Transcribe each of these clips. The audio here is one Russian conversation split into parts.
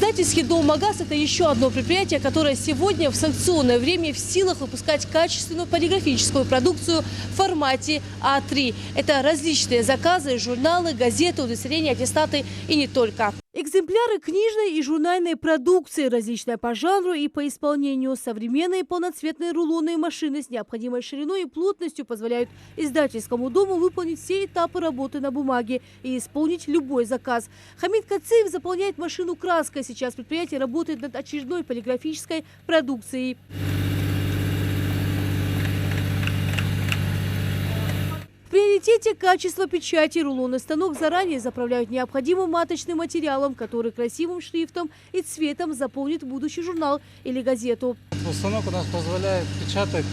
Издательский дом «Магаз» – это еще одно предприятие, которое сегодня в санкционное время в силах выпускать качественную полиграфическую продукцию в формате А3. Это различные заказы, журналы, газеты, удостоверения, аттестаты и не только. Экземпляры книжной и журнальной продукции, различная по жанру и по исполнению. Современные полноцветные рулонные машины с необходимой шириной и плотностью позволяют издательскому дому выполнить все этапы работы на бумаге и исполнить любой заказ. Хамид Кацеев заполняет машину краской. Сейчас предприятие работает над очередной полиграфической продукцией. В приоритете качество печати. Рулонный станок заранее заправляют необходимым маточным материалом, который красивым шрифтом и цветом заполнит будущий журнал или газету. Станок у нас позволяет печатать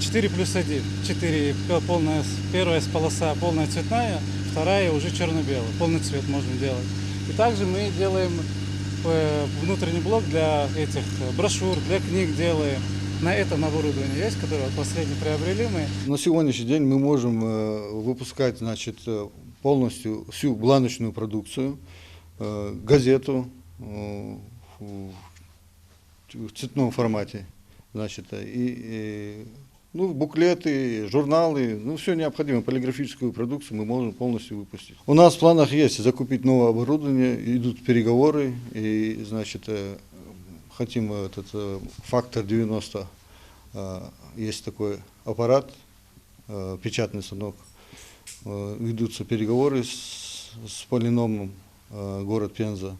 4+1. 4 полная, первая полоса полная цветная, вторая уже черно-белая. Полный цвет можно делать. И также мы делаем внутренний блок для этих брошюр, для книг делаем. На этом оборудование есть, которое последнее приобрели мы. На сегодняшний день мы можем выпускать, значит, полностью всю бланочную продукцию, газету в цветном формате, значит, ну, буклеты, журналы, ну, все необходимое, полиграфическую продукцию мы можем полностью выпустить. У нас в планах есть закупить новое оборудование, идут переговоры, и, значит, хотим этот фактор 90, есть такой аппарат, печатный станок, ведутся переговоры с Полиномом, город Пенза,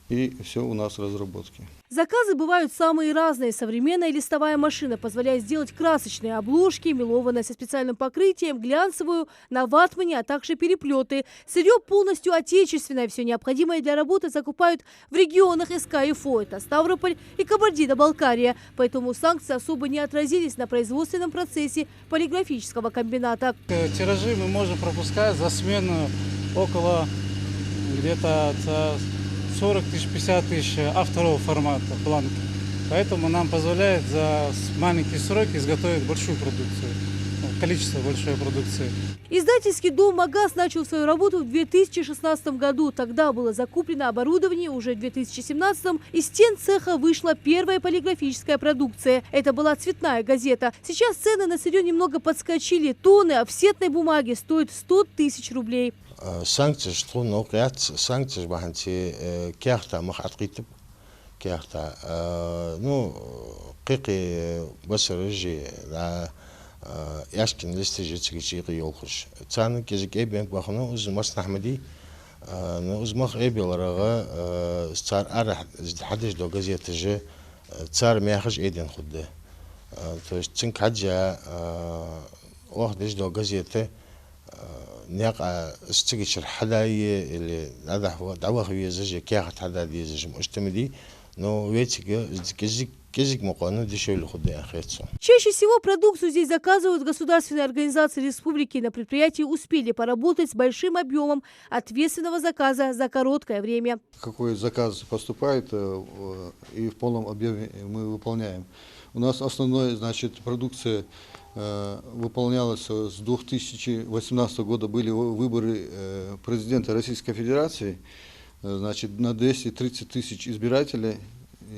и все у нас разработки. Заказы бывают самые разные. Современная листовая машина позволяет сделать красочные обложки, мелованные со специальным покрытием, глянцевую, на ватмане, а также переплеты. Сырье полностью отечественное. Все необходимое для работы закупают в регионах СК и ФО. Это Ставрополь и Кабардино-Балкария. Поэтому санкции особо не отразились на производственном процессе полиграфического комбината. Тиражи мы можем пропускать за смену около где-то 40 тысяч, 50 тысяч А2 формата бланки. Поэтому нам позволяет за маленькие сроки изготовить большую продукцию, количество большой продукции. Издательский дом «Магаз» начал свою работу в 2016 году. Тогда было закуплено оборудование. Уже в 2017 из стен цеха вышла первая полиграфическая продукция. Это была цветная газета. Сейчас цены на сырье немного подскочили. Тонны офсетной бумаги стоят 100 тысяч рублей. Санкции, что нокят, санкции, баханти, кяхта, махаткитб, кяхта, ну, кики, басарыжи, да, яшкин листежи, цигичи, йолхуш. Цаны кезик эбенк бахну, уз маснахмади, ну, уз мах эбеларага, цар арах, хадиш до газеты же, цар мяхаш эден худde. То есть цинк хаджа, охдиш до газеты. نيقع استجشر حداية اللي هذا دعوة خوية زوجة كياخد حداية زوجة مجتمدي но язык мукану дешевле худая хрецо. Чаще всего продукцию здесь заказывают государственные организации республики. На предприятии успели поработать с большим объемом ответственного заказа за короткое время. Какой заказ поступает и в полном объеме мы выполняем. У нас основная, значит, продукция выполнялась с 2018 года, были выборы президента Российской Федерации, значит, на 230 тысяч избирателей,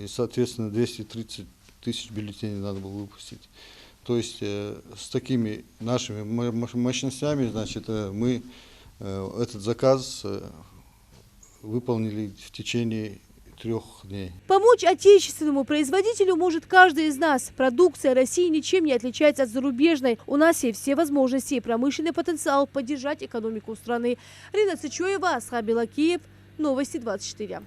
и, соответственно, 230 тысяч бюллетеней надо было выпустить. То есть с такими нашими мощностями, значит, мы этот заказ выполнили в течение 3 дней. Помочь отечественному производителю может каждый из нас. Продукция России ничем не отличается от зарубежной. У нас есть все возможности и промышленный потенциал поддержать экономику страны. Рина Цычоева, Асхаб Белакиев, Новости 24.